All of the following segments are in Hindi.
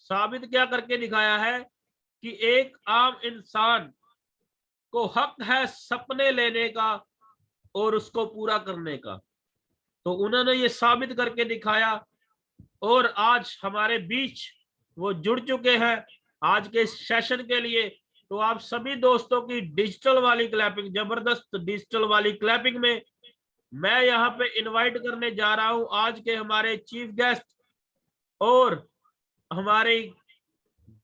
साबित क्या करके दिखाया है कि एक आम इंसान को हक है सपने लेने का और उसको पूरा करने का। तो उन्होंने ये साबित करके दिखाया और आज हमारे बीच वो जुड़ चुके हैं आज के सेशन के लिए। तो आप सभी दोस्तों की डिजिटल वाली क्लैपिंग, जबरदस्त डिजिटल वाली क्लैपिंग में मैं यहाँ पे इनवाइट करने जा रहा हूं आज के हमारे चीफ गेस्ट और हमारे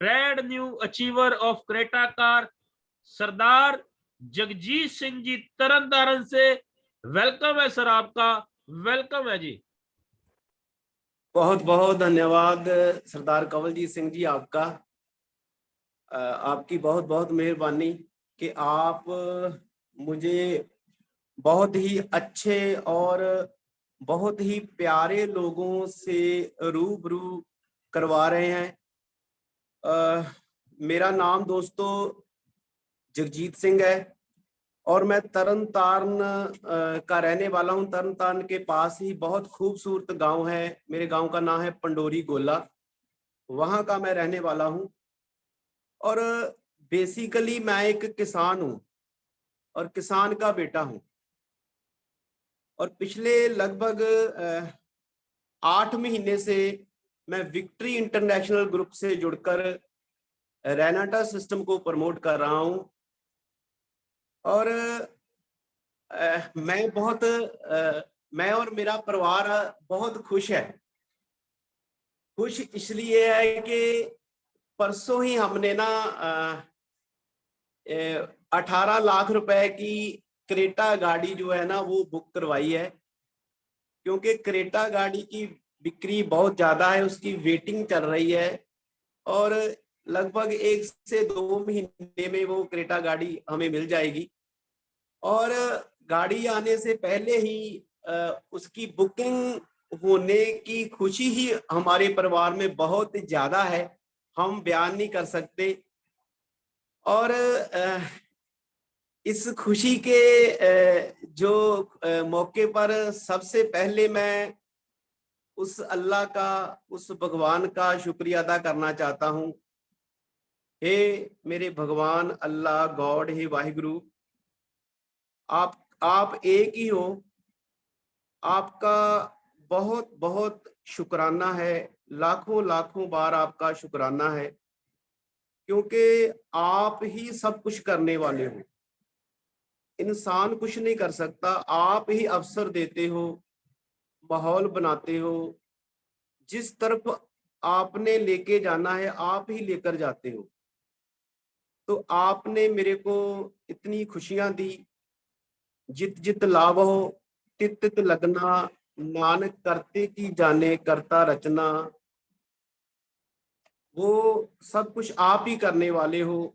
brand new achiever of Creta car Sardar Jagjit Singh ji Taran Taran से। वेलकम है सर, आपका वेलकम है जी। बहुत बहुत धन्यवाद सरदार कंवलजीत सिंह जी, आपकी बहुत बहुत मेहरबानी कि आप मुझे बहुत ही अच्छे और बहुत ही प्यारे लोगों से रूबरू करवा रहे हैं। मेरा नाम दोस्तों जगजीत सिंह है और मैं तरन तारण का रहने वाला हूं। तरन तारण के पास ही बहुत खूबसूरत गांव है, मेरे गांव का नाम है पंडोरी गोला, वहां का मैं रहने वाला हूं। और बेसिकली मैं एक किसान हूं और किसान का बेटा हूं। और पिछले लगभग 8 महीने से मैं विक्ट्री इंटरनेशनल ग्रुप से जुड़कर रेनाटा सिस्टम को प्रमोट कर रहा हूं। और मैं और मेरा परिवार बहुत खुश है। खुश इसलिए है कि परसों ही हमने ना 18 लाख रुपए की क्रेटा गाड़ी जो है ना वो बुक करवाई है, क्योंकि क्रेटा गाड़ी की बिक्री बहुत ज्यादा है, उसकी वेटिंग चल रही है और लगभग 1 से 2 महीने में वो क्रेटा गाड़ी हमें मिल जाएगी। और गाड़ी आने से पहले ही उसकी बुकिंग होने की खुशी ही हमारे परिवार में बहुत ज्यादा है, हम बयान नहीं कर सकते। और इस खुशी के जो मौके पर सबसे पहले मैं उस अल्लाह का, उस भगवान का शुक्रिया अदा करना चाहता हूँ। हे मेरे भगवान अल्लाह, गॉड, हे वाहिगुरु, आप एक ही हो। आपका बहुत बहुत शुक्राना है, लाखों लाखों बार आपका शुक्राना है, क्योंकि आप ही सब कुछ करने वाले हो। इंसान कुछ नहीं कर सकता, आप ही अवसर देते हो, माहौल बनाते हो, जिस तरफ आपने लेके जाना है आप ही लेकर जाते हो। तो आपने मेरे को इतनी खुशियां दी, जित जित लाभ हो तित तित लगना, नानक करते की जाने करता रचना। वो सब कुछ आप ही करने वाले हो।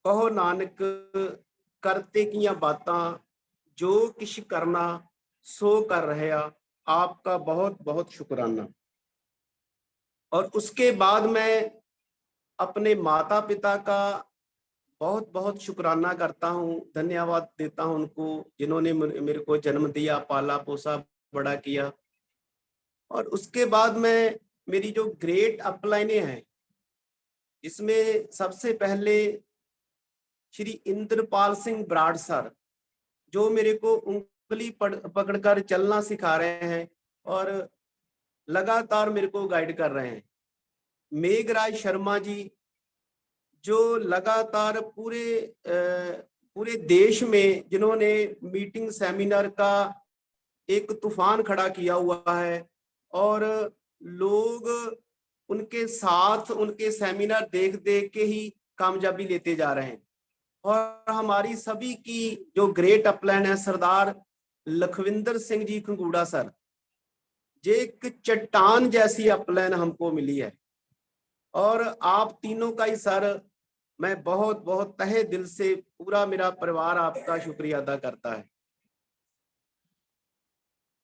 कहो नानक करते किया बातां, जो किश करना सो कर रहे। आपका बहुत बहुत शुक्राना। और उसके बाद मैं अपने माता पिता का बहुत बहुत शुक्राना करता हूँ, धन्यवाद देता हूँ उनको, जिन्होंने मेरे को जन्म दिया, पाला पोसा, बड़ा किया। और उसके बाद में मेरी जो ग्रेट अपलाइनें हैं, इसमें सबसे पहले श्री इंद्रपाल सिंह बराड़ सर, जो मेरे को उंगली पकड़कर चलना सिखा रहे हैं और लगातार मेरे को गाइड कर रहे हैं। मेघराज शर्मा जी, जो लगातार पूरे देश में जिन्होंने मीटिंग सेमिनार का एक तूफान खड़ा किया हुआ है और लोग उनके साथ उनके सेमिनार देख देख के ही कामयाबी लेते जा रहे हैं। और हमारी सभी की जो ग्रेट अपलाइन है सरदार लखविंदर सिंह जी खंगूड़ा सर, ये एक चट्टान जैसी अपलाइन हमको मिली है। और आप तीनों का ही सर मैं बहुत बहुत तहे दिल से, पूरा मेरा परिवार आपका शुक्रिया अदा करता है।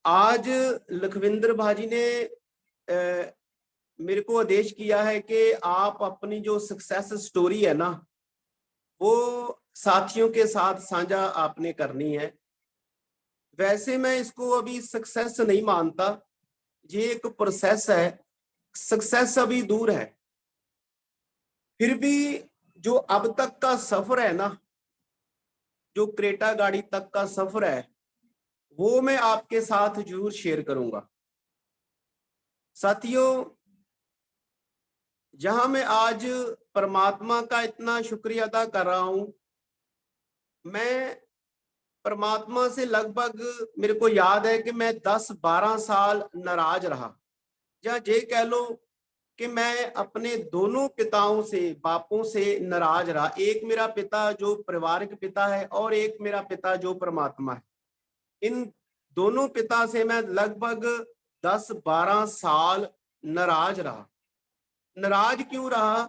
आज लखविंदर भाजी ने मेरे को आदेश किया है कि आप अपनी जो सक्सेस स्टोरी है ना, वो साथियों के साथ साझा आपने करनी है। वैसे मैं इसको अभी सक्सेस नहीं मानता, ये एक प्रोसेस है, सक्सेस अभी दूर है। फिर भी जो अब तक का सफर है ना, जो क्रेटा गाड़ी तक का सफर है, वो मैं आपके साथ जरूर शेयर करूंगा। साथियों, जहां मैं आज परमात्मा का इतना शुक्रिया अदा कर रहा हूं, मैं परमात्मा से लगभग, मेरे को याद है कि मैं 10-12 साल नाराज रहा, या ये कह लो कि मैं अपने दोनों पिताओं से, बापों से नाराज रहा। एक मेरा पिता जो परिवारिक पिता है, और एक मेरा पिता जो परमात्मा है। इन दोनों पिता से मैं लगभग 10-12 साल नाराज रहा। नाराज क्यों रहा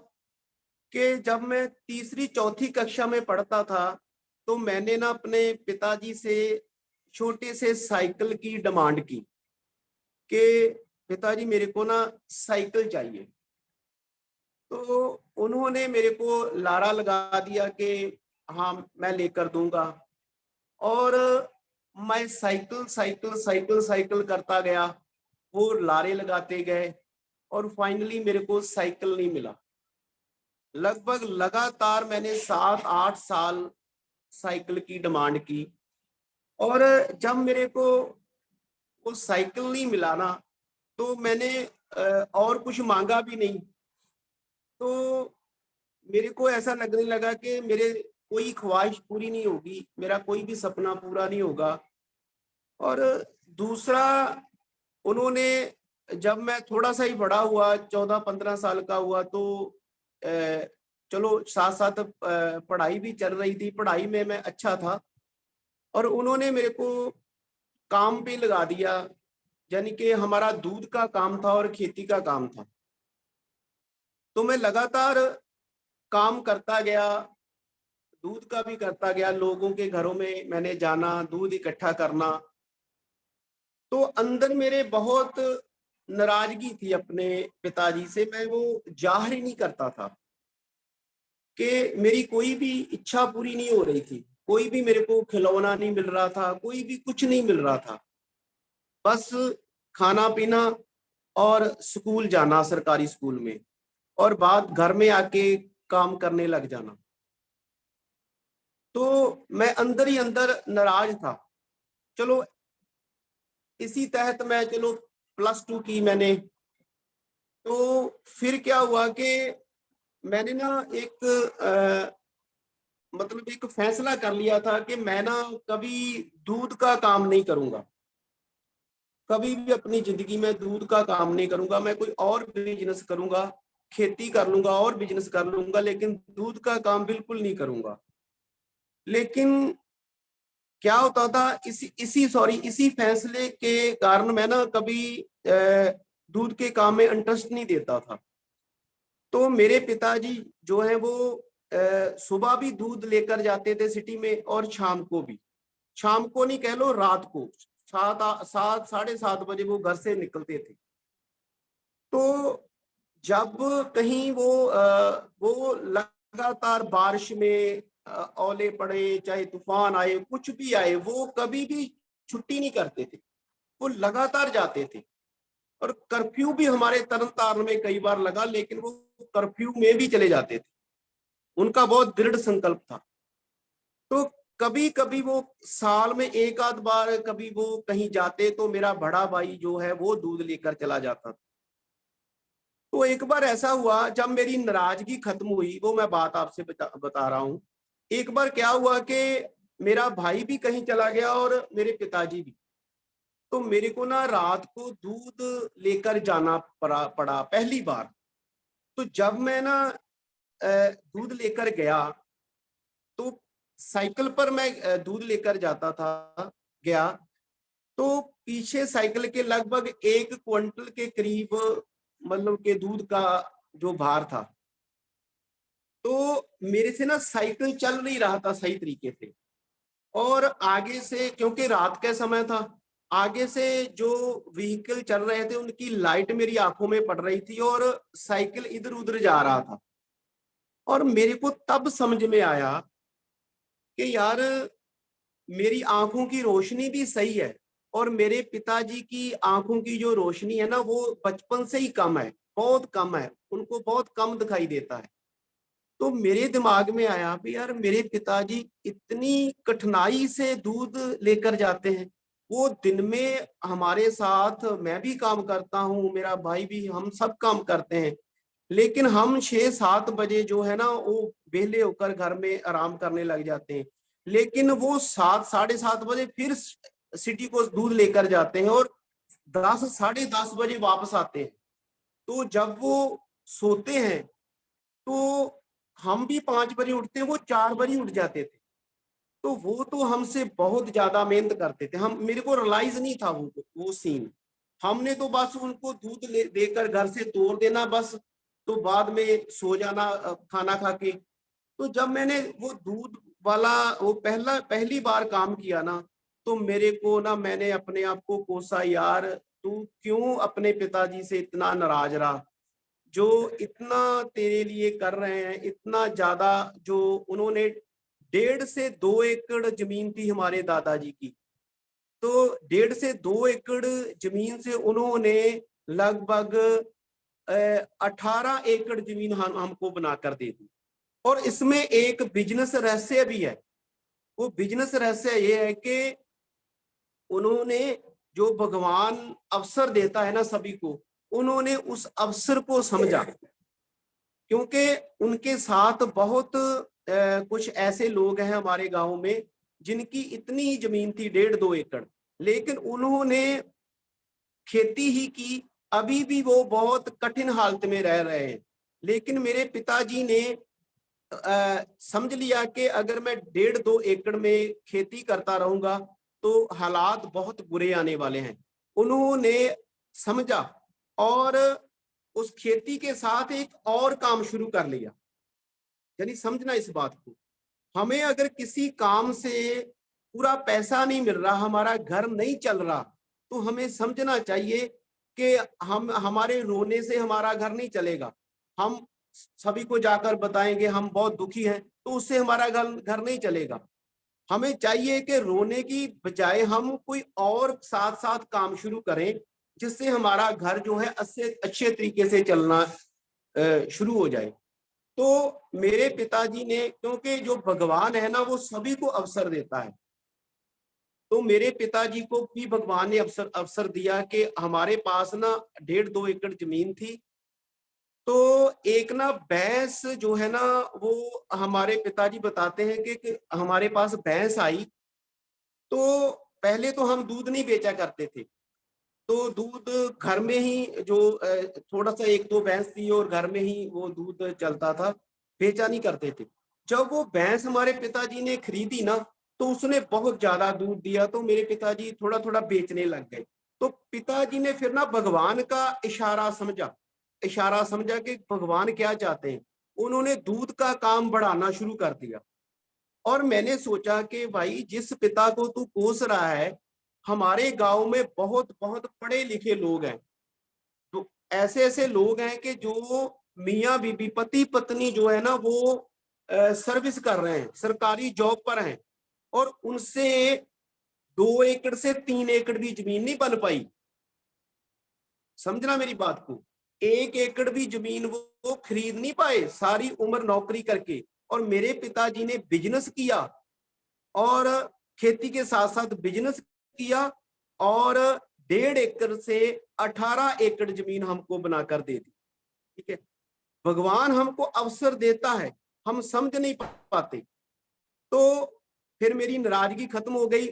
कि जब मैं तीसरी चौथी कक्षा में पढ़ता था, तो मैंने ना अपने पिताजी से छोटे से साइकिल की डिमांड की कि पिताजी मेरे को ना साइकिल चाहिए। तो उन्होंने मेरे को लारा लगा दिया कि हाँ मैं लेकर दूंगा, और मैं साइकिल साइकिल साइकिल साइकिल करता गया, वो लारे लगाते गए, और फाइनली मेरे को साइकिल नहीं मिला। लगभग लगातार मैंने 7-8 साल साइकिल की डिमांड की, और जब मेरे को वो साइकिल नहीं मिला ना, तो मैंने और कुछ मांगा भी नहीं। तो मेरे को ऐसा लगने लगा कि मेरे कोई ख्वाहिश पूरी नहीं होगी, मेरा कोई भी सपना पूरा नहीं होगा। और दूसरा, उन्होंने, जब मैं थोड़ा सा ही बड़ा हुआ, 14-15 साल का हुआ, तो चलो साथ साथ पढ़ाई भी चल रही थी, पढ़ाई में मैं अच्छा था, और उन्होंने मेरे को काम पे लगा दिया। यानी कि हमारा दूध का काम था और खेती का काम था। तो मैं लगातार काम करता गया, दूध का भी करता गया, लोगों के घरों में मैंने जाना, दूध इकट्ठा करना। तो अंदर मेरे बहुत नाराजगी थी अपने पिताजी से, मैं वो जाहिर ही नहीं करता था कि मेरी कोई भी इच्छा पूरी नहीं हो रही थी। कोई भी मेरे को खिलौना नहीं मिल रहा था, कोई भी कुछ नहीं मिल रहा था। बस खाना पीना और स्कूल जाना, सरकारी स्कूल में, और बाद घर में आके काम करने लग जाना। तो मैं अंदर ही अंदर नाराज था। चलो इसी तहत मैं, चलो +2 की मैंने। तो फिर क्या हुआ कि मैंने ना मतलब एक फैसला कर लिया था कि मैं ना कभी दूध का काम नहीं करूंगा, कभी भी अपनी जिंदगी में दूध का काम नहीं करूंगा। मैं कोई और बिजनेस करूंगा, खेती कर लूंगा और बिजनेस कर लूंगा, लेकिन दूध का काम बिल्कुल नहीं करूंगा। लेकिन क्या होता था, इसी फैसले के कारण मैं ना कभी दूध के काम में इंटरेस्ट नहीं देता था। तो मेरे पिताजी जो है वो सुबह भी दूध लेकर जाते थे सिटी में, और शाम को भी। शाम को नहीं, कह लो रात को 7 साढ़े 7 बजे वो घर से निकलते थे। तो जब कहीं वो लगातार बारिश में ओले पड़े, चाहे तूफान आए, कुछ भी आए, वो कभी भी छुट्टी नहीं करते थे, वो लगातार जाते थे। और कर्फ्यू भी हमारे तरन तारण में कई बार लगा, लेकिन वो कर्फ्यू में भी चले जाते थे। उनका बहुत दृढ़ संकल्प था। तो कभी कभी वो साल में एक आध बार कभी वो कहीं जाते, तो मेरा बड़ा भाई जो है वो दूध लेकर चला जाता था। तो एक बार ऐसा हुआ, जब मेरी नाराजगी खत्म हुई, वो मैं बात आपसे बता रहा हूँ। एक बार क्या हुआ कि मेरा भाई भी कहीं चला गया और मेरे पिताजी भी। तो मेरे को ना रात को दूध लेकर जाना पड़ा पहली बार। तो जब मैं ना दूध लेकर गया, तो साइकिल पर मैं दूध लेकर जाता था, गया, तो पीछे साइकिल के लगभग 1 क्विंटल के करीब, मतलब के दूध का जो भार था। तो मेरे से ना साइकिल चल नहीं रहा था सही तरीके से, और आगे से, क्योंकि रात का समय था, आगे से जो व्हीकल चल रहे थे उनकी लाइट मेरी आंखों में पड़ रही थी, और साइकिल इधर उधर जा रहा था। और मेरे को तब समझ में आया कि यार, मेरी आंखों की रोशनी भी सही है, और मेरे पिताजी की आंखों की जो रोशनी है ना, वो बचपन से ही कम है, बहुत कम है, उनको बहुत कम दिखाई देता है। तो मेरे दिमाग में आया भी यार मेरे पिताजी इतनी कठिनाई से दूध लेकर जाते हैं, वो दिन में हमारे साथ, मैं भी काम करता हूँ, मेरा भाई भी, हम सब काम करते हैं, लेकिन हम 6-7 बजे जो है ना वो वेले होकर घर में आराम करने लग जाते हैं, लेकिन वो 7-7:30 बजे फिर सिटी को दूध लेकर जाते हैं और 10-10:30 बजे वापस आते हैं। तो जब वो सोते हैं तो हम भी 5 बजे उठते हैं, वो 4 बजे उठ जाते थे। तो वो तो हमसे बहुत ज्यादा मेहनत करते थे, हम, मेरे को रियलाइज नहीं था वो सीन। हमने तो बस उनको दूध देकर घर से तोड़ देना बस, तो बाद में सो जाना खाना खा के। तो जब मैंने वो दूध वाला वो पहली बार काम किया ना, तो मेरे को ना, मैंने अपने आप को कोसा, यार तू क्यों अपने पिताजी से इतना नाराज रहा, जो इतना तेरे लिए कर रहे हैं, इतना ज्यादा, जो उन्होंने 1.5 से 2 एकड़ जमीन थी हमारे दादाजी की, तो 1.5 से 2 एकड़ जमीन से उन्होंने लगभग 18 एकड़ जमीन हमको बनाकर दे दी। और इसमें एक बिजनेस रहस्य भी है। वो बिजनेस रहस्य ये है कि उन्होंने, जो भगवान अवसर देता है ना सभी को, उन्होंने उस अवसर को समझा, क्योंकि उनके साथ बहुत कुछ ऐसे लोग हैं हमारे गांव में जिनकी इतनी ही जमीन थी 1.5-2 एकड़, लेकिन उन्होंने खेती ही की, अभी भी वो बहुत कठिन हालत में रह रहे हैं। लेकिन मेरे पिताजी ने समझ लिया कि अगर मैं 1.5-2 एकड़ में खेती करता रहूंगा तो हालात बहुत बुरे आने वाले हैं। उन्होंने समझा और उस खेती के साथ एक और काम शुरू कर लिया। यानी समझना इस बात को, हमें अगर किसी काम से पूरा पैसा नहीं मिल रहा, हमारा घर नहीं चल रहा, तो हमें समझना चाहिए कि हम, हमारे रोने से हमारा घर नहीं चलेगा। हम सभी को जाकर बताएंगे हम बहुत दुखी हैं, तो उससे हमारा घर नहीं चलेगा। हमें चाहिए कि रोने की बजाय हम कोई और साथ साथ काम शुरू करें, जिससे हमारा घर जो है अच्छे तरीके से चलना शुरू हो जाए। तो मेरे पिताजी ने, क्योंकि जो भगवान है ना वो सभी को अवसर देता है, तो मेरे पिताजी को भी भगवान ने अवसर दिया कि हमारे पास ना 1.5-2 एकड़ जमीन थी। तो एक ना भैंस जो है ना, वो हमारे पिताजी बताते हैं कि हमारे पास भैंस आई। तो पहले तो हम दूध नहीं बेचा करते थे, तो दूध घर में ही, जो थोड़ा सा 1-2 भैंस थी और घर में ही वो दूध चलता था, बेचा नहीं करते थे। जब वो भैंस हमारे पिताजी ने खरीदी ना, तो उसने बहुत ज्यादा दूध दिया, तो मेरे पिताजी थोड़ा थोड़ा बेचने लग गए। तो पिताजी ने फिर ना भगवान का इशारा समझा कि भगवान क्या चाहते हैं, उन्होंने दूध का काम बढ़ाना शुरू कर दिया। और मैंने सोचा कि भाई जिस पिता को तू कोस रहा है, हमारे गांव में बहुत बहुत पढ़े लिखे लोग हैं, तो ऐसे ऐसे लोग हैं कि जो मियाँ बीबी, पति पत्नी जो है ना, वो सर्विस कर रहे हैं, सरकारी जॉब पर हैं, और उनसे 2 एकड़ से 3 एकड़ भी जमीन नहीं बन पाई। समझना मेरी बात को, 1 एकड़ भी जमीन वो खरीद नहीं पाए, सारी उम्र नौकरी करके। और मेरे पिताजी ने बिजनेस किया, और खेती के साथ साथ बिजनेस किया, और 1.5 एकड़ से 18 एकड़ जमीन हमको बनाकर दे दी। ठीक है, भगवान हमको अवसर देता है, हम समझ नहीं पाते। तो फिर मेरी नाराजगी खत्म हो गई।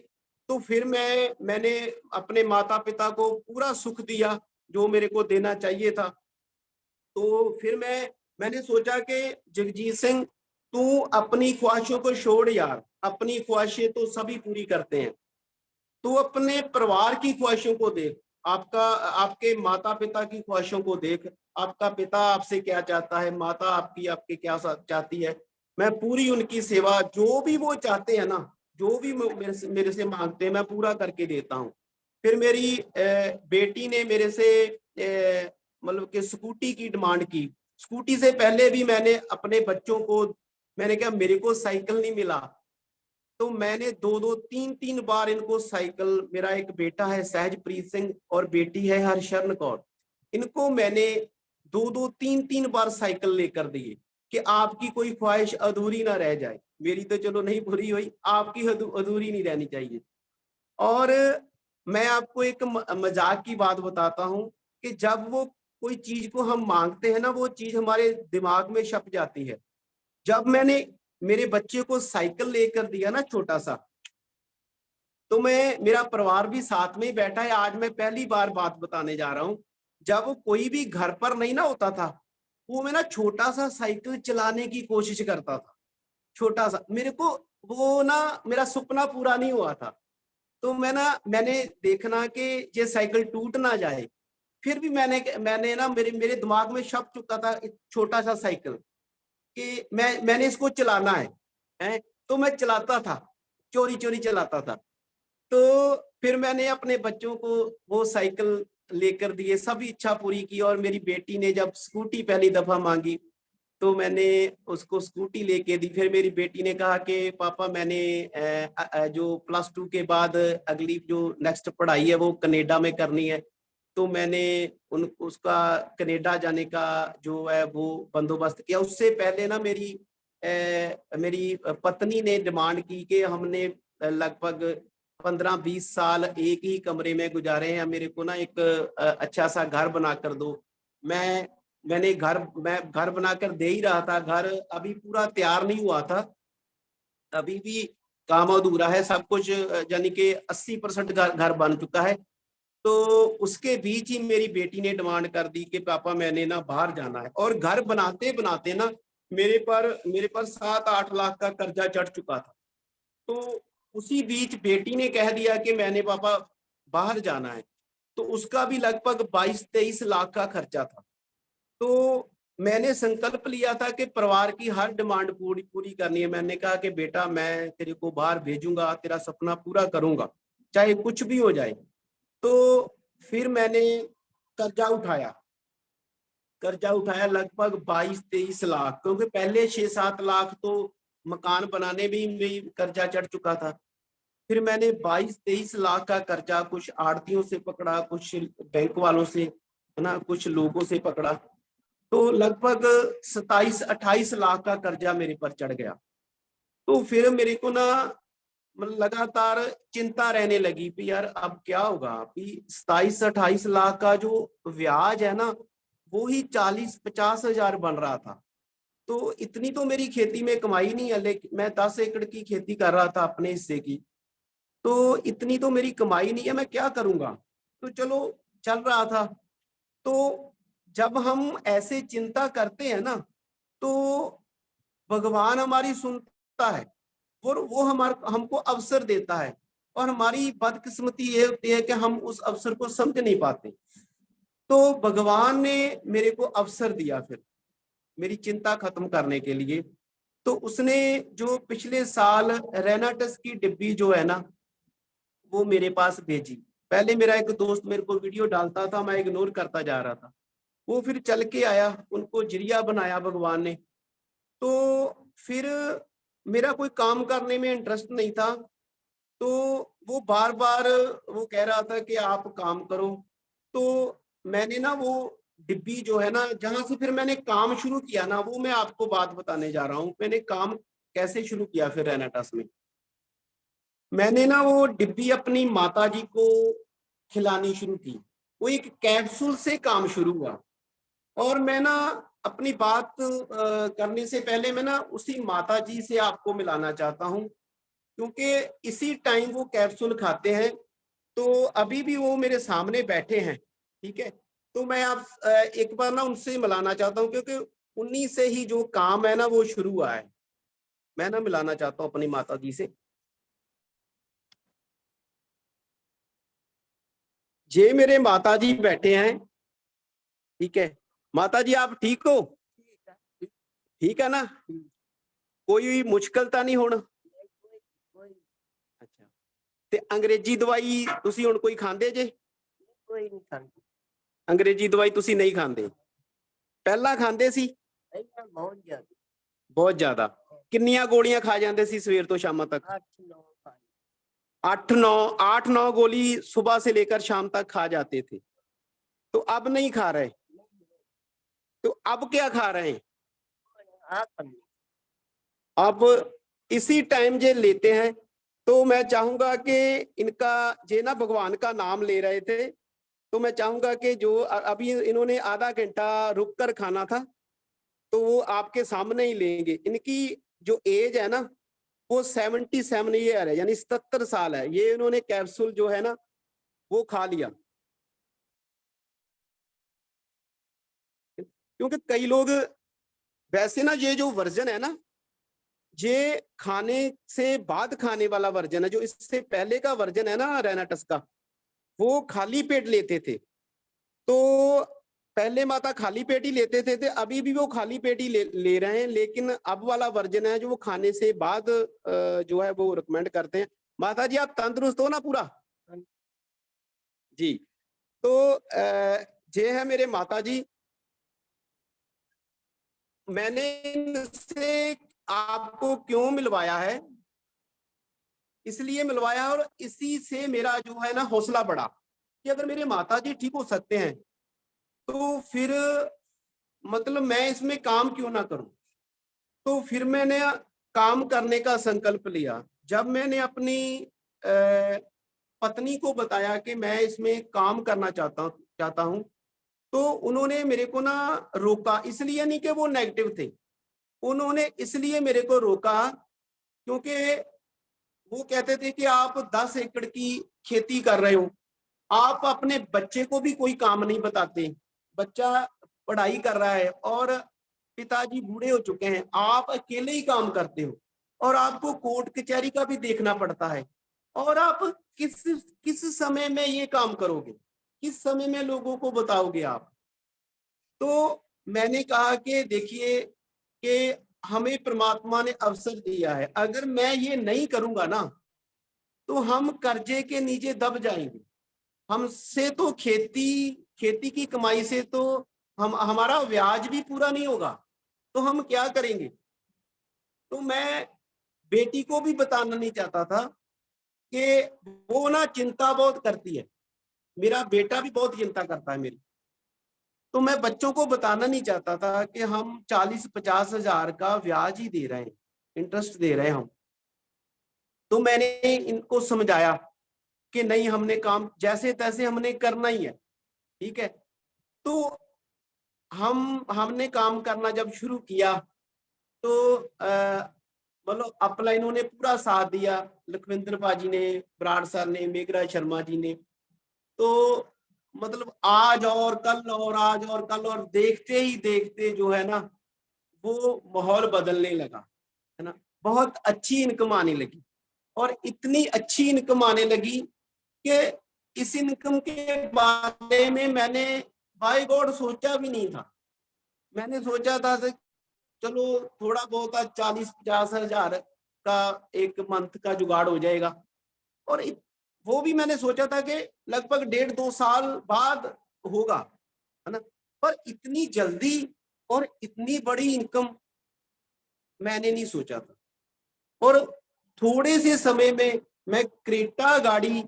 तो फिर मैंने अपने माता पिता को पूरा सुख दिया जो मेरे को देना चाहिए था। तो फिर मैंने सोचा कि जगजीत सिंह, तू अपनी ख्वाहिशों को छोड़ यार, अपनी ख्वाहिशें तो सभी पूरी करते हैं, तू अपने परिवार की ख्वाहिशों को देख, आपके माता पिता की ख्वाहिशों को देख, आपका पिता आपसे क्या चाहता है, माता आपकी आपके क्या चाहती है। मैं पूरी उनकी सेवा, जो भी वो चाहते हैं ना, जो भी मेरे से मांगते हैं, मैं पूरा करके देता हूँ। फिर मेरी बेटी ने मेरे से मतलब कि स्कूटी की डिमांड की। स्कूटी से पहले भी मैंने अपने बच्चों को, मैंने कहा मेरे को साइकिल नहीं मिला, तो मैंने 2-2 3-3 बार इनको साइकिल, मेरा एक बेटा है सहजप्रीत सिंह और बेटी है हरशरण कौर, इनको मैंने 2-2 3-3 बार साइकिल लेकर दिए। कि आपकी कोई ख्वाहिश अधूरी ना रह जाए। मेरी तो चलो नहीं पूरी हुई, आपकी अधूरी नहीं रहनी चाहिए। और मैं आपको एक मजाक की बात बताता हूँ कि जब वो कोई चीज को हम मांगते हैं ना, वो चीज हमारे दिमाग में छप जाती है। जब मैंने मेरे बच्चे को साइकिल लेकर दिया ना छोटा सा, तो मैं, मेरा परिवार भी साथ में ही बैठा है। आज मैं पहली बार बात बताने जा रहा हूँ, जब वो कोई भी घर पर नहीं ना होता था, वो मैं ना छोटा सा साइकिल चलाने की कोशिश करता था। छोटा सा, मेरे को वो ना, मेरा सपना पूरा नहीं हुआ था। तो मैंने देखना कि ये साइकिल टूट ना जाए, फिर भी मैंने ना, मेरे मेरे दिमाग में छप चुका था एक छोटा सा साइकिल कि मैंने इसको चलाना है। तो मैं चलाता था, चोरी चोरी चलाता था। तो फिर मैंने अपने बच्चों को वो साइकिल लेकर दिए, सभी इच्छा पूरी की। और मेरी बेटी ने जब स्कूटी पहली दफा मांगी, तो मैंने उसको स्कूटी लेके दी। फिर मेरी बेटी ने कहा कि पापा मैंने जो +2 के बाद अगली जो नेक्स्ट पढ़ाई है वो कनाडा में करनी है। तो मैंने उसका कनाडा जाने का जो है वो बंदोबस्त किया। उससे पहले ना मेरी पत्नी ने डिमांड की कि हमने लगभग 15-20 साल एक ही कमरे में गुजारे हैं, मेरे को ना एक अच्छा सा घर बना कर दो। मैं घर बनाकर दे ही रहा था। घर अभी पूरा तैयार नहीं हुआ था, अभी भी काम अधूरा है। सब कुछ यानी कि 80% घर बन चुका है। तो उसके बीच ही मेरी बेटी ने डिमांड कर दी कि पापा मैंने ना बाहर जाना है। और घर बनाते बनाते ना मेरे पर 7-8 लाख का कर्जा चढ़ चुका था। तो उसी बीच बेटी ने कह दिया कि मैंने पापा बाहर जाना है, तो उसका भी लगभग 22-23 लाख का खर्चा था। तो मैंने संकल्प लिया था कि परिवार की हर डिमांड पूरी पूरी करनी है। मैंने कहा कि बेटा मैं तेरे को बाहर भेजूंगा, तेरा सपना पूरा करूंगा, चाहे कुछ भी हो जाए। तो फिर मैंने कर्जा उठाया कर्जा उठाया लगभग 22-23 लाख, क्योंकि पहले 6-7 लाख तो मकान बनाने में ही कर्जा चढ़ चुका था। फिर मैंने 22-23 लाख का कर्जा कुछ आड़तियों से पकड़ा, कुछ बैंक वालों से, है ना, कुछ लोगों से पकड़ा। तो लगभग 27-28 लाख का कर्जा मेरे पर चढ़ गया। तो फिर मेरे को ना मतलब लगातार चिंता रहने लगी कि यार अब क्या होगा। अभी 27-28 लाख का जो ब्याज है ना, वो ही 40-50 हजार बन रहा था। तो इतनी तो मेरी खेती में कमाई नहीं है, लेकिन मैं 10 एकड़ की खेती कर रहा था अपने हिस्से की। तो इतनी तो मेरी कमाई नहीं है, मैं क्या करूंगा। तो चलो चल रहा था। तो जब हम ऐसे चिंता करते हैं ना, तो भगवान हमारी सुनता है और वो हमको अवसर देता है। और हमारी बदकिस्मती ये होती है कि हम उस अवसर को समझ नहीं पाते। तो भगवान ने मेरे को अवसर दिया फिर मेरी चिंता खत्म करने के लिए। तो उसने जो पिछले साल रेनाटस की डिब्बी जो है ना, वो मेरे पास भेजी। पहले मेरा एक दोस्त मेरे को वीडियो डालता था, मैं इग्नोर करता जा रहा था। वो फिर चल के आया, उनको जरिया बनाया भगवान ने। तो फिर मेरा कोई काम करने में इंटरेस्ट नहीं था, तो वो बार बार वो कह रहा था कि आप काम करो। तो मैंने ना वो डिब्बी जो है ना, जहां से फिर मैंने काम शुरू किया ना, वो मैं आपको बात बताने जा रहा हूँ। मैंने काम कैसे शुरू किया फिर रेनाटस में। मैंने ना वो डिब्बी अपनी माता जी को खिलानी शुरू की। वो एक कैप्सूल से काम शुरू हुआ। और मैं ना अपनी बात करने से पहले मैं ना उसी माता जी से आपको मिलाना चाहता हूँ, क्योंकि इसी टाइम वो कैप्सूल खाते हैं। तो अभी भी वो मेरे सामने बैठे हैं, ठीक है। तो मैं आप एक बार ना उनसे मिलाना चाहता हूँ, क्योंकि उन्हीं से ही जो काम है ना वो शुरू हुआ है। मैं ना मिलाना चाहता हूँ अपनी माता जी से। जे मेरे माता जी बैठे हैं, ठीक है। माता जी आप ठीक हो? ठीक है ना? कोई मुश्किल ਤਾਂ नहीं होना? अच्छा, ਤੇ अंग्रेजी दवाई ਤੁਸੀਂ ਹੁਣ ਕੋਈ ਖਾਂਦੇ ਜੇ? ਕੋਈ ਨਹੀਂ ਖਾਂਦੀ। अंग्रेजी दवाई ਤੁਸੀਂ नहीं ਖਾਂਦੇ? ਪਹਿਲਾਂ ਖਾਂਦੇ ਸੀ? ਪਹਿਲਾਂ ਬਹੁਤ ਜ਼ਿਆਦਾ। ਬਹੁਤ ਜ਼ਿਆਦਾ। ਕਿੰਨੀਆਂ ਗੋਲੀਆਂ ਖਾ ਜਾਂਦੇ ਸੀ ਸਵੇਰ ਤੋਂ ਸ਼ਾਮ तक? 8-9 ਖਾਈ। 8-9 गोली सुबह से लेकर शाम तक खा जाते थे। तो अब नहीं खा रहे? तो अब क्या खा रहे हैं? आ करनी। अब इसी टाइम जे लेते हैं तो मैं चाहूंगा कि इनका जे ना भगवान का नाम ले रहे थे, तो मैं चाहूंगा कि जो अभी इन्होंने आधा घंटा रुक कर खाना था तो वो आपके सामने ही लेंगे। इनकी जो एज है ना वो 77 ईयर है, यानी 77 साल है। ये इन्होंने कैप्सूल जो है ना वो खा लिया। क्योंकि कई लोग वैसे ना ये जो वर्जन है ना, ये खाने से बाद खाने वाला वर्जन है। जो इससे पहले का वर्जन है ना रेनाटस का, वो खाली पेट लेते थे। तो पहले माता खाली पेट ही लेते थे, अभी भी वो खाली पेट ही ले रहे हैं, लेकिन अब वाला वर्जन है जो वो खाने से बाद जो है वो रिकमेंड करते हैं। माता जी आप तंदुरुस्त हो ना पूरा? जी। तो ये है मेरे माता जी। मैंने इनसे आपको क्यों मिलवाया है, इसलिए मिलवाया, और इसी से मेरा जो है ना हौसला बढ़ा कि अगर मेरे माता जी ठीक हो सकते हैं तो फिर मतलब मैं इसमें काम क्यों ना करूं। तो फिर मैंने काम करने का संकल्प लिया। जब मैंने अपनी पत्नी को बताया कि मैं इसमें काम करना चाहता हूं, तो उन्होंने मेरे को ना रोका। इसलिए नहीं कि वो नेगेटिव थे, उन्होंने इसलिए मेरे को रोका क्योंकि वो कहते थे कि आप 10 एकड़ की खेती कर रहे हो, आप अपने बच्चे को भी कोई काम नहीं बताते, बच्चा पढ़ाई कर रहा है और पिताजी बूढ़े हो चुके हैं, आप अकेले ही काम करते हो और आपको कोर्ट कचहरी का भी देखना पड़ता है, और आप किस किस समय में ये काम करोगे, किस समय में लोगों को बताओगे आप। तो मैंने कहा कि देखिए कि हमें परमात्मा ने अवसर दिया है, अगर मैं ये नहीं करूंगा ना तो हम कर्जे के नीचे दब जाएंगे। हमसे तो खेती की कमाई से तो हमारा ब्याज भी पूरा नहीं होगा, तो हम क्या करेंगे। तो मैं बेटी को भी बताना नहीं चाहता था कि वो ना चिंता बहुत करती है, मेरा बेटा भी बहुत चिंता करता है मेरी। तो मैं बच्चों को बताना नहीं चाहता था कि हम 40-50 हजार का ब्याज ही दे रहे हैं, इंटरेस्ट दे रहे हैं हम। तो मैंने इनको समझाया कि नहीं, हमने काम जैसे तैसे हमने करना ही है, ठीक है। तो हमने काम करना जब शुरू किया तो मतलब अपना इन्होंने पूरा साथ दिया, लखविंदर पाजी ने, बराड़ सर ने, मेघराज शर्मा जी ने। तो मतलब आज और कल और आज और कल, और देखते ही देखते जो है ना वो माहौल बदलने लगा, है ना। बहुत अच्छी इनकम आने लगी, और इतनी अच्छी इनकम आने लगी कि इस इनकम के बारे में मैंने बाय गॉड सोचा भी नहीं था। मैंने सोचा था कि चलो थोड़ा बहुत 40-50 हजार का एक मंथ का जुगाड़ हो जाएगा, और वो भी मैंने सोचा था कि लगभग 1.5-2 साल बाद होगा, है ना। पर इतनी जल्दी और इतनी बड़ी इनकम मैंने नहीं सोचा था, और थोड़े से समय में मैं क्रेटा गाड़ी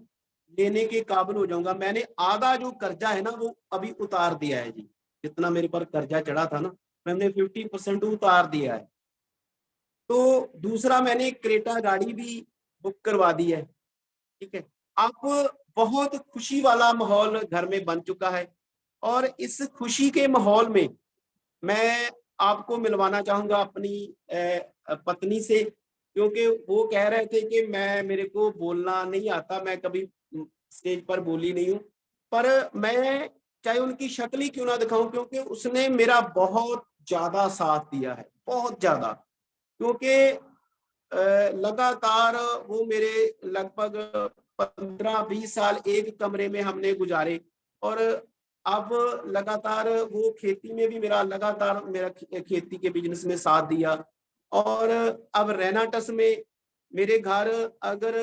लेने के काबिल हो जाऊंगा। मैंने आधा जो कर्जा है ना वो अभी उतार दिया है जी, जितना मेरे पर कर्जा चढ़ा था ना मैंने 50% उतार दिया है। तो दूसरा मैंने क्रेटा गाड़ी भी बुक करवा दी है, ठीक है। अब बहुत खुशी वाला माहौल घर में बन चुका है, और इस खुशी के माहौल में मैं आपको मिलवाना चाहूंगा अपनी पत्नी से, क्योंकि वो कह रहे थे कि मेरे को बोलना नहीं आता, मैं कभी स्टेज पर बोली नहीं हूँ, पर मैं चाहे उनकी शक्ल ही क्यों ना दिखाऊं, क्योंकि उसने मेरा बहुत ज्यादा साथ दिया है, बहुत ज्यादा। क्योंकि लगातार वो मेरे लगभग 15-20 साल एक कमरे में हमने गुजारे, और अब लगातार वो खेती में भी मेरा खेती के बिजनेस में साथ दिया, और अब रेनाटस में मेरे घर अगर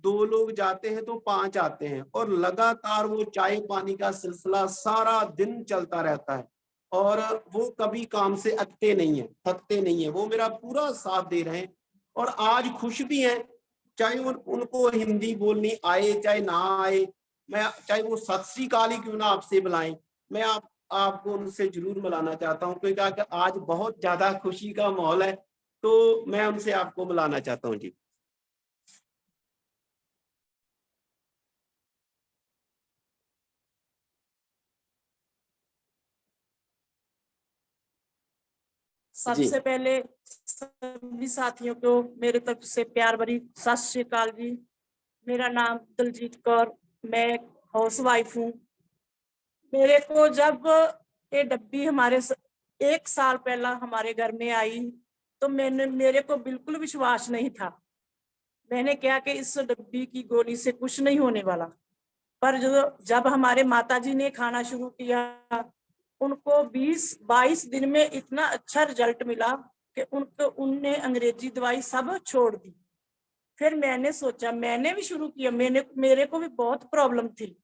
2 लोग जाते हैं तो 5 आते हैं, और लगातार वो चाय पानी का सिलसिला सारा दिन चलता रहता है, और वो कभी काम से अकते नहीं है, थकते नहीं है, वो मेरा पूरा साथ दे रहे हैं, और आज खुश भी हैं। चाहे उनको हिंदी बोलनी आए चाहे ना आए, मैं चाहे वो सत श्री अकाल ही क्यों ना आपसे बुलाएं, मैं आपको उनसे जरूर मिलाना चाहता हूँ, क्योंकि आज बहुत ज्यादा खुशी का माहौल है, तो मैं उनसे आपको मिलाना चाहता हूँ जी। सबसे पहले सभी साथियों को मेरे तरफ से प्यार भरी सत श्री अकाल जी। मेरा नाम दलजीत कौर, मैं हाउस वाइफ हूँ। मेरे को जब ये डब्बी एक साल पहला हमारे घर में आई तो मेरे को बिल्कुल विश्वास नहीं था। मैंने क्या कि इस डब्बी की गोली से कुछ नहीं होने वाला, पर जब हमारे माताजी ने खाना शुरू किया, उनको 20-22 दिन में इतना अच्छा रिजल्ट मिला कि उनने अंग्रेजी दवाई सब छोड़ दी। फिर मैंने सोचा, मैंने भी शुरू किया। मेरे को भी बहुत प्रॉब्लम थी,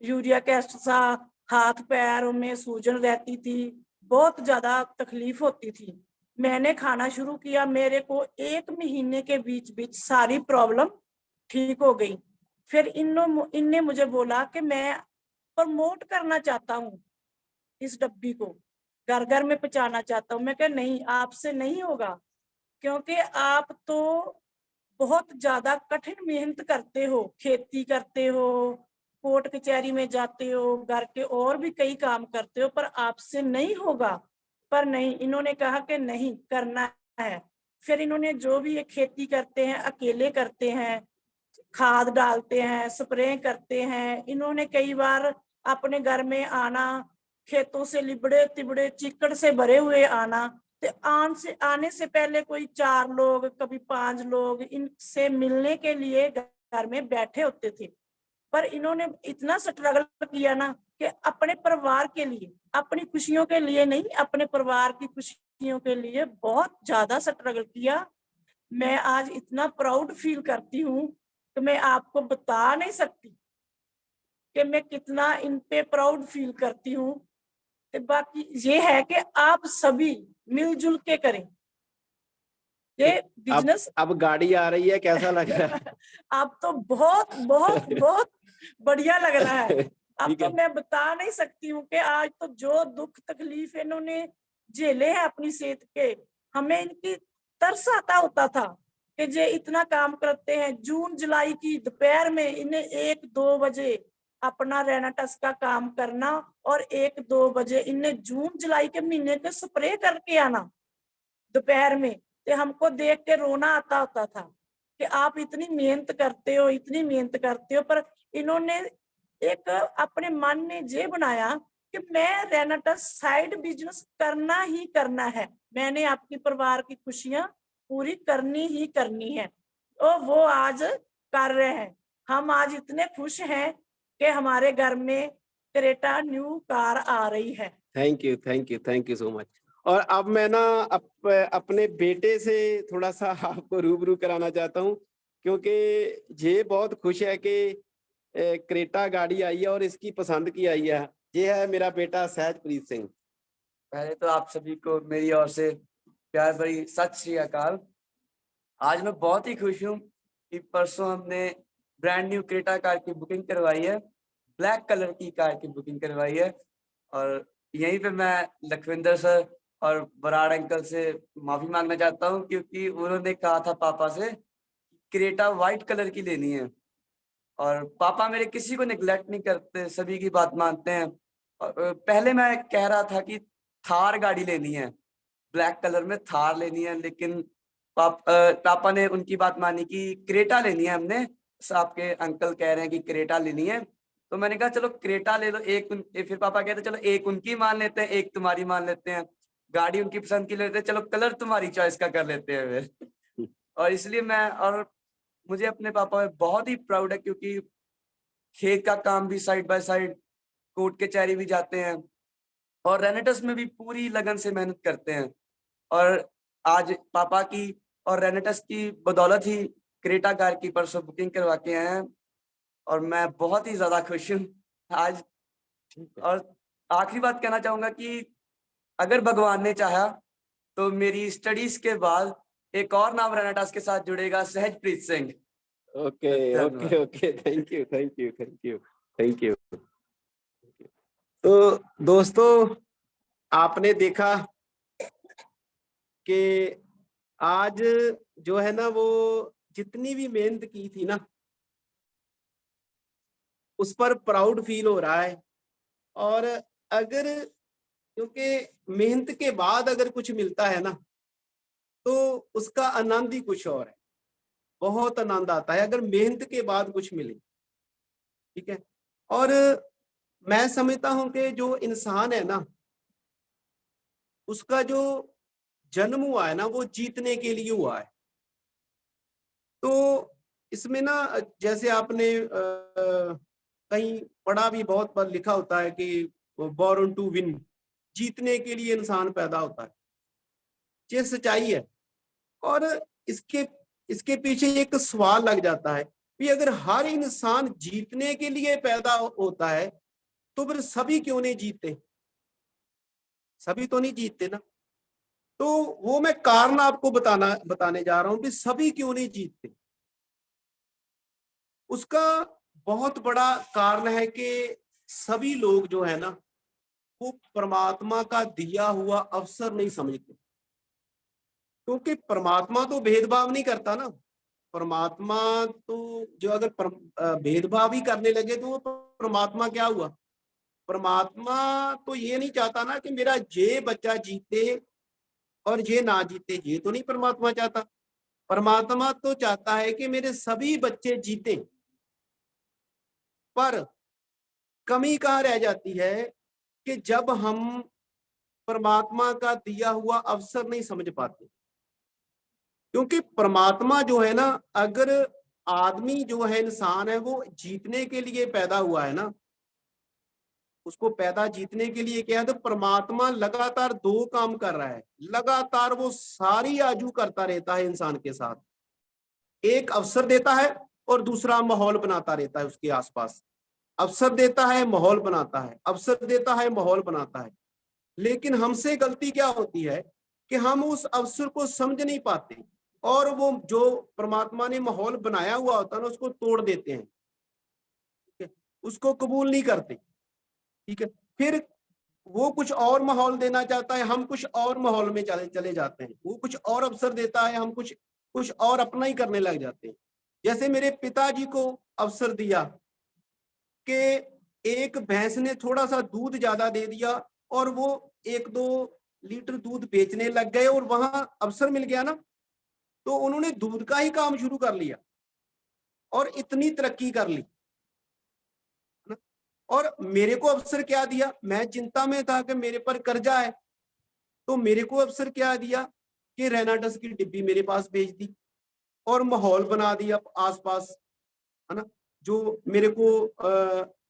यूरिया एसिड सा, हाथ पैरों में सूजन रहती थी, बहुत ज्यादा तकलीफ होती थी। मैंने खाना शुरू किया, मेरे को 1 महीने के बीच बीच सारी प्रॉब्लम ठीक हो गई। फिर इनने मुझे बोला कि मैं प्रमोट करना चाहता हूँ, इस डब्बी को घर घर में पहुंचाना चाहता हूँ। मैं कहा नहीं, आपसे नहीं होगा, क्योंकि आप तो बहुत ज्यादा कठिन मेहनत करते हो, खेती करते हो, कोर्ट कचहरी में जाते हो, घर के और भी कई काम करते हो, पर आपसे नहीं होगा। पर नहीं, इन्होंने कहा कि नहीं, करना है। फिर इन्होंने जो भी ये खेती करते हैं, अकेले करते हैं, खाद डालते हैं, स्प्रे करते हैं। इन्होंने कई बार अपने घर में आना, खेतों से लिबड़े तिबड़े चिकड़ से भरे हुए आना, तो आने से पहले कोई 4 लोग, कभी 5 लोग इनसे मिलने के लिए घर में बैठे होते थे। पर इन्होंने इतना स्ट्रगल किया ना कि अपने परिवार के लिए, अपनी खुशियों के लिए नहीं, अपने परिवार की खुशियों के लिए बहुत ज्यादा स्ट्रगल किया। मैं आज इतना प्राउड फील करती हूँ कि मैं आपको बता नहीं सकती कि मैं कितना इन पे प्राउड फील करती हूँ। बाकी ये है कि आप सभी मिलजुल के करें ये बिजनेस। अब गाड़ी आ रही है, कैसा लग रहा है? अब तो बहुत बहुत बहुत बढ़िया लग रहा है। अब तो मैं बता नहीं सकती हूँ कि आज तो जो दुख तकलीफ इन्होंने झेले हैं अपनी सेहत के, हमें इनकी तरस आता होता था कि जे इतना काम करते हैं। जून जुलाई की दोपहर में इन्हें 1-2 बजे अपना रेनाटस का काम करना और 1-2 बजे इन्हें जून जुलाई के महीने के स्प्रे करके आना दोपहर में। तो हमको देख के रोना आता होता था कि आप इतनी मेहनत करते हो, इतनी मेहनत करते हो। पर इन्होंने एक अपने मन ने ये बनाया कि मैं रेनाटस साइड बिजनेस करना ही करना है, मैंने आपकी परिवार की खुशियां पूरी करनी ही करनी है। तो वो आज कर रहे हैं। हम आज इतने खुश हैं कि हमारे घर में क्रेटा न्यू कार आ रही है। Thank you, thank you, thank you so much. और अब मैं ना अपने बेटे से थोड़ा सा आपको रूबरू कराना चाहता हूँ, क्योंकि ये बहुत खुश है कि क्रेटा गाड़ी आई है और इसकी पसंद की आई है। ये है मेरा बेटा सहजप्रीत सिंह। पहले तो आप सभी को मेरी ओर से प्यार भरी सत श्री अकाल। आज मैं बहुत ही खुश हूँ कि परसों हमने ब्रांड न्यू क्रेटा कार की बुकिंग करवाई है, ब्लैक कलर की कार की बुकिंग करवाई है। और यहीं पे मैं लखविंदर सर और बराड़ अंकल से माफी मांगना चाहता हूँ, क्योंकि उन्होंने कहा था पापा से क्रेटा व्हाइट कलर की लेनी है, और पापा मेरे किसी को निगलेक्ट नहीं करते, सभी की बात मानते हैं। और पहले मैं कह रहा था कि थार गाड़ी लेनी है, ब्लैक कलर में थार लेनी है, लेकिन पापा ने उनकी बात मानी कि क्रेटा लेनी है। हमने आपके अंकल कह रहे हैं कि क्रेटा लेनी है, तो मैंने कहा चलो क्रेटा ले लो। फिर पापा कहते चलो एक उनकी मान लेते हैं, एक तुम्हारी मान लेते हैं, गाड़ी उनकी पसंद की लेते हैं, चलो कलर तुम्हारी चॉइस का कर लेते हैं फिर। और इसलिए मुझे अपने पापा में बहुत ही प्राउड है, क्योंकि खेत का काम भी साइड बाय साइड, कोर्ट कचहरी भी जाते हैं और रेनेटस में भी पूरी लगन से मेहनत करते हैं। और आज पापा की और रेनेटस की बदौलत ही क्रेटा कार की परसों बुकिंग करवा के आए हैं, और मैं बहुत ही ज्यादा खुश हूँ आज। और आखिरी बात कहना चाहूंगा कि अगर भगवान ने चाहा तो मेरी स्टडीज के बाद एक और नाम रेनेटस के साथ जुड़ेगा, Sahajpreet Singh. Okay okay okay, thank you, thank you, thank you, thank you. तो दोस्तों, आपने देखा कि आज जो है ना, वो जितनी भी मेहनत की थी ना, उस पर प्राउड फील हो रहा है। और अगर, क्योंकि मेहनत के बाद अगर कुछ मिलता है ना, तो उसका आनंद ही कुछ और है। बहुत आनंद आता है अगर मेहनत के बाद कुछ मिले। ठीक है। और मैं समझता हूं कि जो इंसान है ना, उसका जो जन्म हुआ है ना, वो जीतने के लिए हुआ है। तो इसमें ना, जैसे आपने कहीं पढ़ा भी, बहुत बार लिखा होता है कि बोर्न टू विन, जीतने के लिए इंसान पैदा होता है। ये सच्चाई है। और इसके इसके पीछे एक सवाल लग जाता है कि अगर हर इंसान जीतने के लिए पैदा होता है, तो फिर सभी क्यों नहीं जीतते? सभी तो नहीं जीतते ना। तो वो मैं कारण आपको बताने जा रहा हूं कि सभी क्यों नहीं जीतते। उसका बहुत बड़ा कारण है कि सभी लोग जो है ना, वो परमात्मा का दिया हुआ अवसर नहीं समझते। क्योंकि परमात्मा तो भेदभाव नहीं करता ना। परमात्मा तो जो अगर भेदभाव ही करने लगे, तो वो परमात्मा क्या हुआ? परमात्मा तो ये नहीं चाहता ना कि मेरा ये बच्चा जीते और ये ना जीते। ये तो नहीं परमात्मा चाहता। परमात्मा तो चाहता है कि मेरे सभी बच्चे जीते। पर कमी कहाँ रह जाती है कि जब हम परमात्मा का दिया हुआ अवसर नहीं समझ पाते। क्योंकि परमात्मा जो है ना, अगर आदमी जो है, इंसान है, वो जीतने के लिए पैदा हुआ है ना, उसको पैदा जीतने के लिए क्या है, तो परमात्मा लगातार दो काम कर रहा है। लगातार वो सारी आजू करता रहता है इंसान के साथ। एक अवसर देता है और दूसरा माहौल बनाता रहता है उसके आसपास। अवसर देता है, माहौल बनाता है, अवसर देता है, माहौल बनाता है। लेकिन हमसे गलती क्या होती है कि हम उस अवसर को समझ नहीं पाते, और वो जो परमात्मा ने माहौल बनाया हुआ होता है ना, उसको तोड़ देते हैं। ठीक है, उसको कबूल नहीं करते। ठीक है, फिर वो कुछ और माहौल देना चाहता है, हम कुछ और माहौल में चले चले जाते हैं। वो कुछ और अवसर देता है, हम कुछ कुछ और अपना ही करने लग जाते हैं। जैसे मेरे पिताजी को अवसर दिया कि एक भैंस ने थोड़ा सा दूध ज्यादा दे दिया, और वो 1-2 लीटर दूध बेचने लग गए, और वहां अवसर मिल गया ना, तो उन्होंने दूध का ही काम शुरू कर लिया और इतनी तरक्की कर ली ना। और मेरे को अवसर क्या दिया? मैं चिंता में था कि मेरे पर कर्जा है, तो मेरे को अवसर क्या दिया कि रेनाडस की डिब्बी मेरे पास भेज दी और माहौल बना दिया आसपास, है ना। जो मेरे को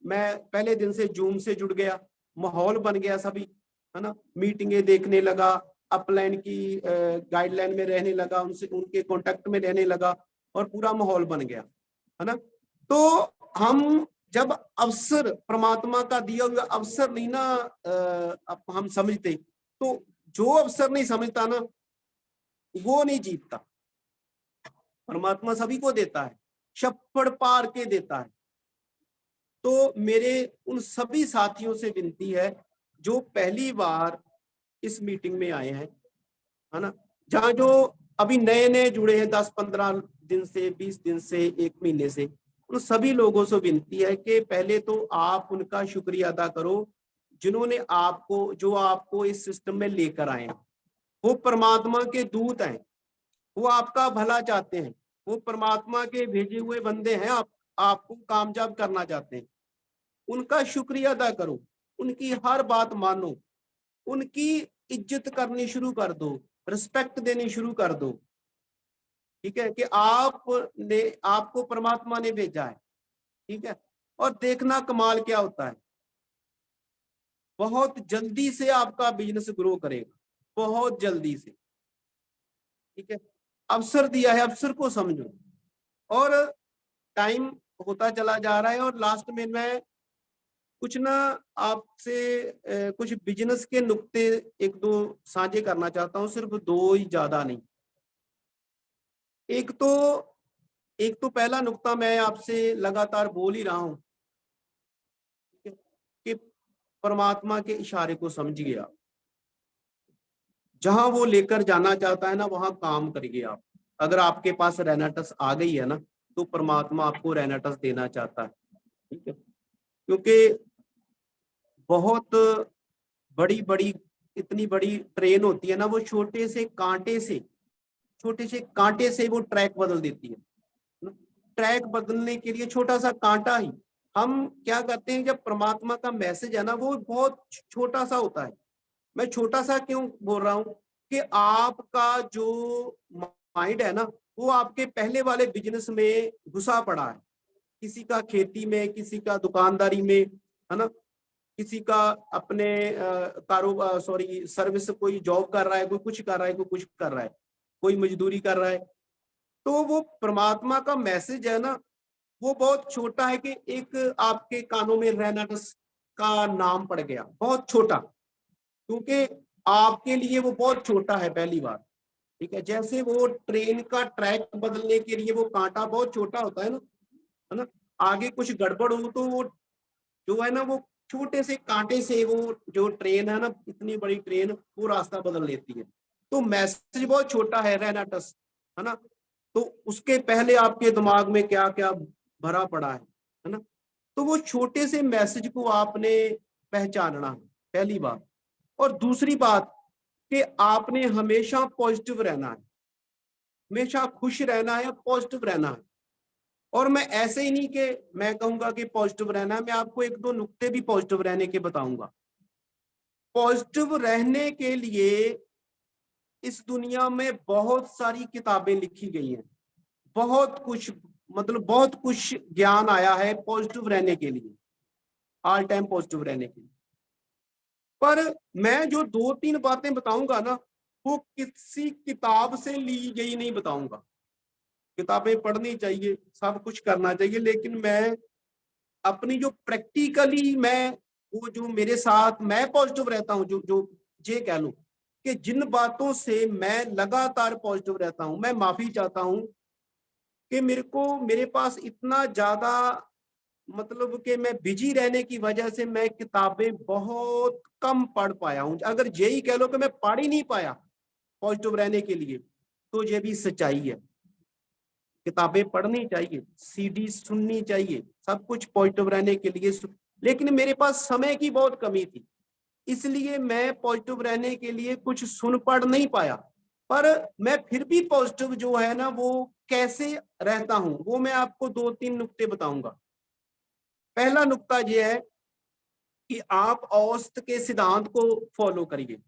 मैं पहले दिन से जूम से जुड़ गया, माहौल बन गया सभी, है ना। मीटिंगें देखने लगा, अपलाइन की गाइडलाइन में रहने लगा, उनसे उनके कांटेक्ट में रहने लगा, और पूरा माहौल बन गया, है ना। तो हम जब अवसर, परमात्मा का दिया हुआ अवसर नहीं ना हम समझते, तो जो अवसर नहीं समझता ना, वो नहीं जीतता। परमात्मा सभी को देता है, छप्पड़ पार के देता है। तो मेरे उन सभी साथियों से विनती है जो पहली बार इस मीटिंग में आए हैं, है ना, जहाँ जो अभी नए नए जुड़े हैं 10-15 दिन से, 20 दिन से, 1 महीने से, उन सभी लोगों से विनती है कि पहले तो आप उनका शुक्रिया अदा करो जिन्होंने आपको, जो आपको इस सिस्टम में लेकर आए हैं। वो परमात्मा के दूत हैं, वो आपका भला चाहते हैं, वो परमात्मा के भेजे हुए बंदे हैं, आपको कामयाब करना चाहते हैं। उनका शुक्रिया अदा करो, उनकी हर बात मानो, उनकी इज्जत करनी शुरू कर दो, रिस्पेक्ट देनी शुरू कर दो। ठीक है, कि आपको परमात्मा ने भेजा है। ठीक है, और देखना कमाल क्या होता है, बहुत जल्दी से आपका बिजनेस ग्रो करेगा, बहुत जल्दी से। ठीक है, अवसर दिया है, अवसर को समझो। और टाइम होता चला जा रहा है, और लास्ट में मैं कुछ ना आपसे कुछ बिजनेस के नुक्ते 1-2 साझे करना चाहता हूँ, सिर्फ 2 ही, ज्यादा नहीं। एक तो पहला नुक्ता मैं आपसे लगातार बोल ही रहा हूँ कि परमात्मा के इशारे को समझ गया, जहां वो लेकर जाना चाहता है ना वहां काम करिए आप। अगर आपके पास रेनाटस आ गई है ना तो परमात्मा आपको रेनाटस देना चाहता है, ठीक है। क्योंकि बहुत बड़ी बड़ी इतनी बड़ी ट्रेन होती है ना, वो छोटे से कांटे से वो ट्रैक बदल देती है। ट्रैक बदलने के लिए छोटा सा कांटा ही, हम क्या करते हैं, जब परमात्मा का मैसेज है ना वो बहुत छोटा सा होता है। मैं छोटा सा क्यों बोल रहा हूँ कि आपका जो माइंड है ना वो आपके पहले वाले बिजनेस में घुसा पड़ा है, किसी का खेती में, किसी का दुकानदारी में, है ना, किसी का अपने कारोबार सॉरी सर्विस, कोई जॉब कर रहा है, कोई कुछ कर रहा है, कोई कुछ कर रहा है, कोई मजदूरी कर रहा है। तो वो परमात्मा का मैसेज है ना वो बहुत छोटा है कि एक आपके कानों में रेनाटस का नाम पड़ गया, बहुत छोटा, क्योंकि आपके लिए वो बहुत छोटा है पहली बार, ठीक है। जैसे वो ट्रेन का ट्रैक बदलने के लिए वो कांटा बहुत छोटा होता है ना, आगे कुछ गड़बड़ हो तो वो जो है ना वो छोटे से कांटे से वो जो ट्रेन है ना, इतनी बड़ी ट्रेन वो रास्ता बदल लेती है। तो मैसेज बहुत छोटा है रेनाटस, है ना। तो उसके पहले आपके दिमाग में क्या क्या भरा पड़ा है ना। तो वो छोटे से मैसेज को आपने पहचानना है, पहली बात। और दूसरी बात कि आपने हमेशा पॉजिटिव रहना है, हमेशा खुश रहना है, पॉजिटिव रहना है। और मैं ऐसे ही नहीं कि मैं कहूंगा कि पॉजिटिव रहना है, मैं आपको एक दो नुक्ते भी पॉजिटिव रहने के बताऊंगा। पॉजिटिव रहने के लिए इस दुनिया में बहुत सारी किताबें लिखी गई हैं, बहुत कुछ, मतलब बहुत कुछ ज्ञान आया है पॉजिटिव रहने के लिए, ऑल टाइम पॉजिटिव रहने के लिए। पर मैं जो दो तीन बातें बताऊंगा ना वो किसी किताब से ली गई नहीं बताऊंगा। किताबें पढ़नी चाहिए, सब कुछ करना चाहिए, लेकिन मैं अपनी जो प्रैक्टिकली मैं वो जो मेरे साथ मैं पॉजिटिव रहता हूँ, जो जो ये कह लूं कि जिन बातों से मैं लगातार पॉजिटिव रहता हूं, मैं माफी चाहता हूं कि मेरे पास इतना ज्यादा, मतलब कि मैं बिजी रहने की वजह से मैं किताबें बहुत कम पढ़ पाया हूं। अगर यही कह लो कि मैं पढ़ ही नहीं पाया पॉजिटिव रहने के लिए, तो ये भी सच्चाई है। किताबें पढ़नी चाहिए, सीडी सुननी चाहिए, सब कुछ पॉजिटिव रहने के लिए लेकिन मेरे पास समय की बहुत कमी थी, इसलिए मैं पॉजिटिव रहने के लिए कुछ सुन पढ़ नहीं पाया। पर मैं फिर भी पॉजिटिव जो है ना वो कैसे रहता हूं वो मैं आपको दो तीन नुक्ते बताऊंगा। पहला नुक्ता यह है कि आप औसत के सिद्धांत को फॉलो करिए,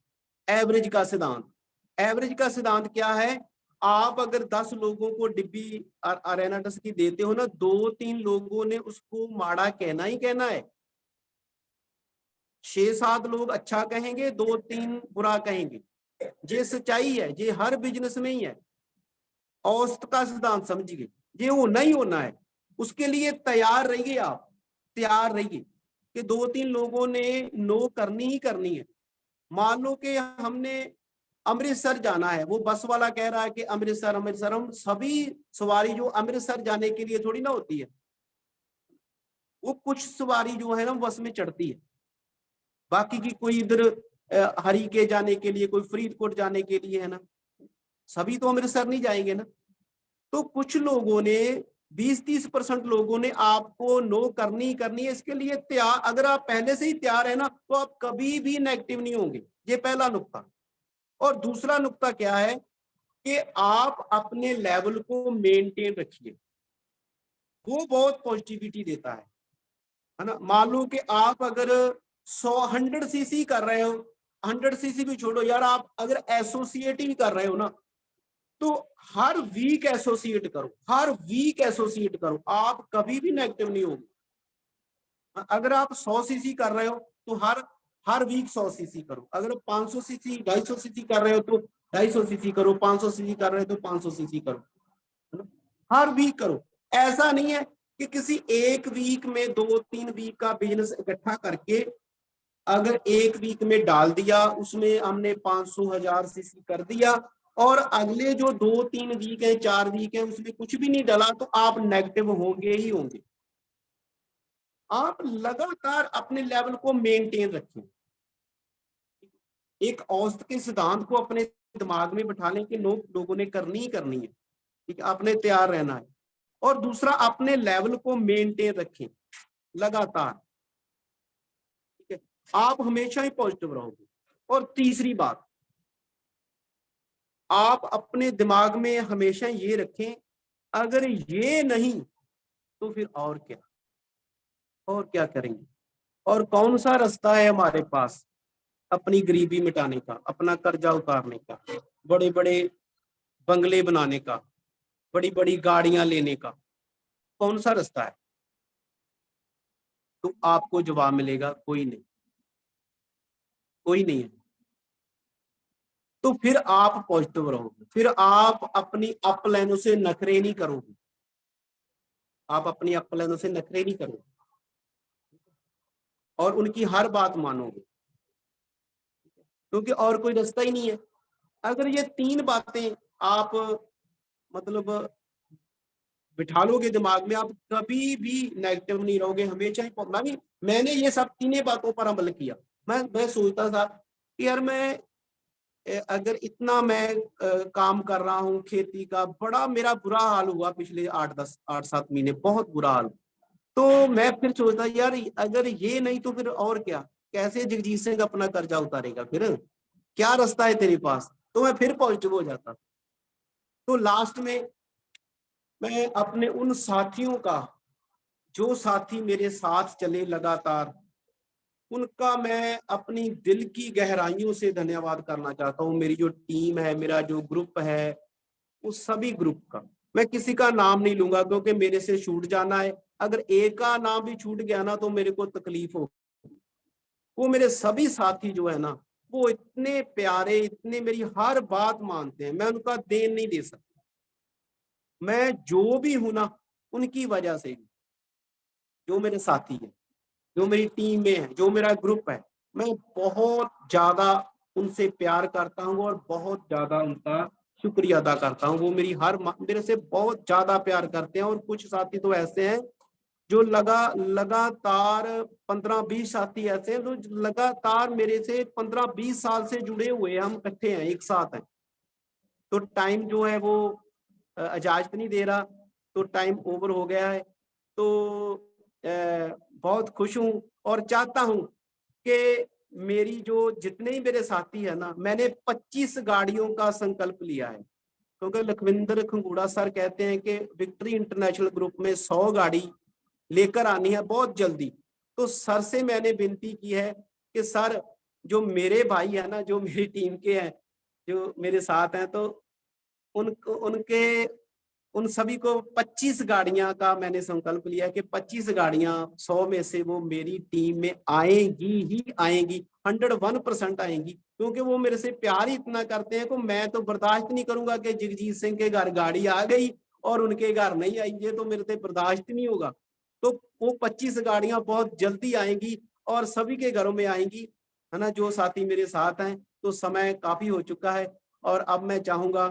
एवरेज का सिद्धांत। एवरेज का सिद्धांत क्या है, आप अगर 10 लोगों को डिब्बी रेनाटस की देते हो ना, 2-3 लोगों ने उसको माड़ा कहना ही कहना है, 6-7 लोग अच्छा कहेंगे, 2-3 बुरा कहेंगे। ये सच्चाई है, ये हर बिजनेस में ही है। औसत का सिद्धांत समझिए, ये होना ही होना है। उसके लिए तैयार रहिए, आप तैयार रहिए कि 2-3 लोगों ने नो करनी ही करनी है। मान लो कि हमने अमृतसर जाना है, वो बस वाला कह रहा है कि अमृतसर अमृतसर, हम सभी सवारी जो अमृतसर जाने के लिए थोड़ी ना होती है, वो कुछ सवारी जो है ना बस में चढ़ती है, बाकी की कोई इधर हरी के जाने के लिए, कोई फरीदकोट जाने के लिए, है ना, सभी तो अमृतसर नहीं जाएंगे ना। तो कुछ लोगों ने 20-30% लोगों ने आपको नो करनी करनी है। इसके लिए तैयार, अगर आप पहले से ही तैयार है ना तो आप कभी भी नेगेटिव नहीं होंगे। ये पहला नुक्ता। और दूसरा नुक्ता क्या है कि आप अपने लेवल को मेंटेन रखिए, वो बहुत पॉजिटिविटी देता है ना। मान लो कि आप अगर 100 सीसी कर रहे हो, 100 सीसी भी छोड़ो यार, आप अगर एसोसिएट ही कर रहे हो ना तो हर वीक एसोसिएट करो, हर वीक एसोसिएट करो, आप कभी भी नेगेटिव नहीं होगे। अगर आप 100 सीसी कर रहे हो तो हर वीक 100 सीसी करो। अगर 500 सीसी 250 सीसी कर रहे हो तो 250 सीसी करो, 500 सीसी कर रहे हो तो 500 सीसी करो, है ना? हर वीक करो। ऐसा नहीं है कि किसी एक वीक में 2-3 वीक का बिजनेस इकट्ठा करके अगर एक वीक में डाल दिया, उसमें हमने 500-1000 सीसी कर दिया, और अगले जो 2-3 वीक है, 4 वीक है, उसमें कुछ भी नहीं डाला, तो आप नेगेटिव होंगे ही होंगे। आप लगातार अपने लेवल को मेंटेन रखें। एक औसत के सिद्धांत को अपने दिमाग में बिठा लें कि लोगों ने करनी ही करनी है, ठीक है, आपने तैयार रहना है। और दूसरा, अपने लेवल को मेंटेन रखें लगातार, ठीक है, आप हमेशा ही पॉजिटिव रहोगे। और तीसरी बात, आप अपने दिमाग में हमेशा ये रखें, अगर ये नहीं तो फिर और क्या करेंगे, और कौन सा रास्ता है हमारे पास अपनी गरीबी मिटाने का, अपना कर्जा उतारने का, बड़े बड़े बंगले बनाने का, बड़ी बड़ी गाड़ियां लेने का, कौन सा रास्ता है? तो आपको जवाब मिलेगा, कोई नहीं, कोई नहीं है। तो फिर आप पॉजिटिव रहोगे, फिर आप अपनी अपलाइनों से नखरे नहीं करोगे, आप अपनी अपलाइनों से नखरे नहीं करोगे और उनकी हर बात मानोगे, क्योंकि और कोई रास्ता ही नहीं है। अगर ये 3 बातें आप मतलब बिठा लोगे दिमाग में, आप कभी भी नेगेटिव नहीं रहोगे, हमेशा ही। मैंने ये सब 3 बातों पर अमल किया। मैं सोचता था कि यार मैं अगर इतना मैं काम कर रहा हूँ खेती का, बड़ा मेरा बुरा हाल हुआ पिछले 8-7 महीने, बहुत बुरा हाल। तो मैं फिर सोचता यार अगर ये नहीं तो फिर और क्या, कैसे जगजीत सिंह अपना कर्जा उतारेगा, फिर क्या रास्ता है तेरे पास? तो मैं फिर पॉजिटिव हो जाता। तो लास्ट में मैं अपने उन साथियों का, जो साथी मेरे साथ चले लगातार, उनका मैं अपनी दिल की गहराइयों से धन्यवाद करना चाहता हूँ। मेरी जो टीम है, मेरा जो ग्रुप है, उस सभी ग्रुप का, मैं किसी का नाम नहीं लूंगा क्योंकि मेरे से छूट जाना है। अगर एक का नाम भी छूट गया ना तो मेरे को तकलीफ हो। वो मेरे सभी साथी जो है ना, वो इतने प्यारे, इतने मेरी हर बात मानते हैं, मैं उनका देन नहीं दे सकता। मैं जो भी हूं ना, उनकी वजह से, जो मेरे साथी है, जो मेरी टीम में है, जो मेरा ग्रुप है, मैं बहुत ज्यादा उनसे प्यार करता हूँ और बहुत ज्यादा उनका शुक्रिया अदा करता हूँ। वो मेरे से बहुत ज्यादा प्यार करते हैं। और कुछ साथी तो ऐसे हैं जो लगातार 15-20 साथी ऐसे हैं जो लगातार मेरे से 15-20 साल से जुड़े हुए हैं, हम इकट्ठे हैं, एक साथ हैं। तो टाइम जो है वो इजाजत नहीं दे रहा, तो टाइम ओवर हो गया है। तो बहुत खुश हूँ और चाहता हूँ कि मेरी जो जितने ही मेरे साथी है ना, मैंने 25 गाड़ियों का संकल्प लिया है, क्योंकि लखविंदर खंगूड़ा सर कहते हैं कि विक्ट्री इंटरनेशनल ग्रुप में 100 गाड़ी लेकर आनी है बहुत जल्दी। तो सर से मैंने विनती की है कि सर, जो मेरे भाई है ना, जो मेरी टीम के हैं, जो मेरे साथ हैं, तो उन सभी को 25 गाड़ियां का मैंने संकल्प लिया कि 25 गाड़ियां 100 में से वो मेरी टीम में आएंगी ही आएंगी, 101% आएंगी, क्योंकि वो मेरे से प्यार ही इतना करते हैं। तो मैं तो बर्दाश्त नहीं करूंगा कि जगजीत सिंह के घर गाड़ी आ गई और उनके घर नहीं आई, ये तो मेरे से बर्दाश्त नहीं होगा। तो वो 25 गाड़ियां बहुत जल्दी आएंगी और सभी के घरों में आएंगी, है ना, जो साथी मेरे साथ हैं। तो समय काफी हो चुका है और अब मैं चाहूंगा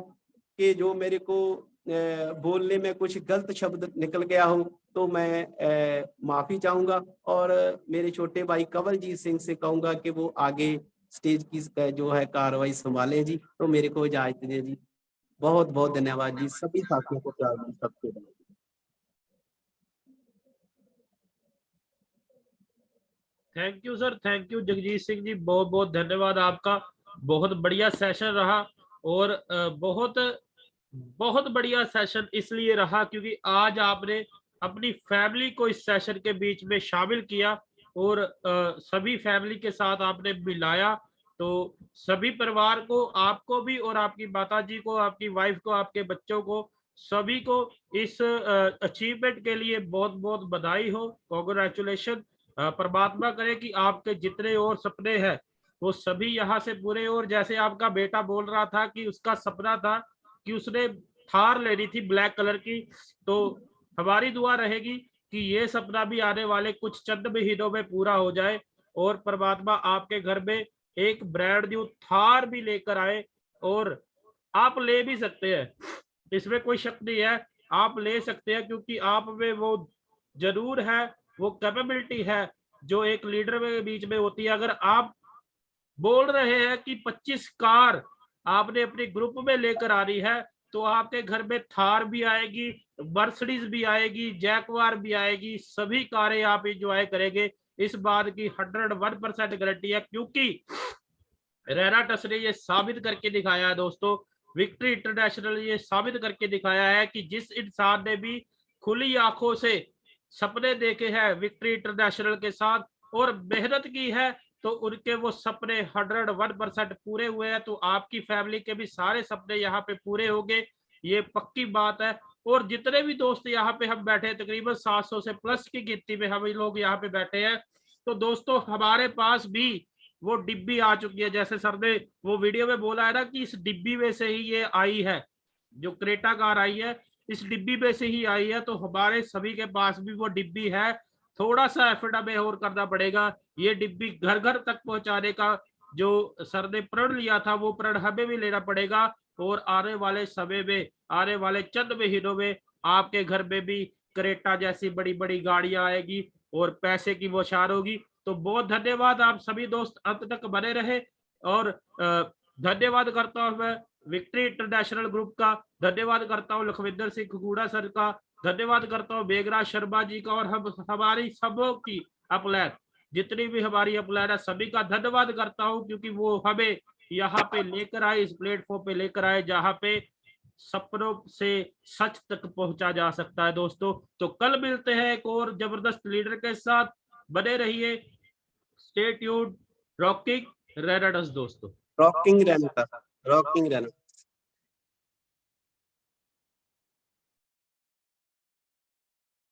कि जो मेरे को बोलने में कुछ गलत शब्द निकल गया हो तो मैं माफी चाहूंगा, और मेरे छोटे भाई कंवलजीत सिंह से कहूंगा कि वो आगे स्टेज की जो है कार्रवाई संभाले जी। तो मेरे को इजाजत दीजिए जी। बहुत बहुत धन्यवाद जी, सभी साथियों को प्यार दी, सबके। Thank you sir, thank you Jagjit Singh ji, बहुत बहुत धन्यवाद आपका। बहुत बढ़िया सेशन रहा और बहुत बहुत बढ़िया सेशन इसलिए रहा क्योंकि आज आपने अपनी फैमिली को इस सेशन के बीच में शामिल किया और सभी फैमिली के साथ आपने मिलाया। तो सभी परिवार को, आपको भी और आपकी माताजी को, आपकी वाइफ को, आपके बच्चों को, सभी को इस अचीवमेंट के लिए बहुत बहुत बधाई हो, कॉन्ग्रेचुलेशन। परमात्मा करे कि आपके जितने और सपने हैं वो सभी यहाँ से पूरे। और जैसे आपका बेटा बोल रहा था कि उसका सपना था कि उसने थार लेनी थी ब्लैक कलर की, तो हमारी दुआ रहेगी कि ये सपना भी आने वाले कुछ चंद महीनों में पूरा हो जाए और परमात्मा आपके घर में एक ब्रांड न्यू थार भी लेकर आए। और आप ले भी सकते हैं, इसमें कोई शक नहीं है, आप ले सकते हैं क्योंकि आप में वो जरूर है, वो कैपेबिलिटी है जो एक लीडर के बीच में होती है। अगर आप बोल रहे हैं कि 25 कार आपने अपने ग्रुप में लेकर आ रही है, तो आपके घर में थार भी आएगी, मर्सिडीज भी आएगी, जैकवार भी आएगी, सभी कारें आप इंजॉय करेंगे। इस बात की 101% गारंटी है, क्योंकि रेनाटस ने ये साबित करके दिखाया है दोस्तों, विक्ट्री इंटरनेशनल ये साबित करके दिखाया है कि जिस इंसान ने भी खुली आंखों से सपने देखे हैं विक्ट्री इंटरनेशनल के साथ और मेहनत की है, तो उनके वो सपने 101% पूरे हुए हैं। तो आपकी फैमिली के भी सारे सपने यहाँ पे पूरे होंगे, ये पक्की बात है। और जितने भी दोस्त यहाँ पे हम बैठे हैं, तकरीबन 700 से प्लस की गिनती में हम लोग यहाँ पे बैठे हैं, तो दोस्तों हमारे पास भी वो डिब्बी आ चुकी है। जैसे सर ने वो वीडियो में बोला है ना कि इस डिब्बी में से ही ये आई है, जो क्रेटा कार आई है इस डिब्बी में से ही आई है। तो हमारे सभी के पास भी वो डिब्बी है, थोड़ा सा एफर्ट हमें और करना पड़ेगा। ये डिब्बी घर घर तक पहुंचाने का जो सर ने प्रण लिया था, वो प्रण हमें भी लेना पड़ेगा। और आने वाले समय में, आने वाले चंद महीनों में आपके घर में भी क्रेटा जैसी बड़ी बड़ी गाड़ियां आएगी और पैसे की बौछार होगी। तो बहुत धन्यवाद, आप सभी दोस्त अंत तक बने रहे। और धन्यवाद करता हूं मैं विक्ट्री इंटरनेशनल ग्रुप का, धन्यवाद करता हूं लखविंदर सिंह घुगुड़ा सर का, धन्यवाद करता हूं मेघराज शर्मा जी का, और हम हमारी सबों की अपलैन, जितनी भी हमारी अपलैन है सभी का धन्यवाद करता हूं, क्योंकि वो हमें यहाँ पे लेकर आए, इस प्लेटफॉर्म पे लेकर आए जहाँ पे सपनों से सच तक पहुंचा जा सकता है दोस्तों। तो कल मिलते हैं एक और जबरदस्त लीडर के साथ, बने रहिए, स्टे ट्यून्ड, रॉकिंग रेनाटस दोस्तों। Rocking Renatus, rocking रेनाटस।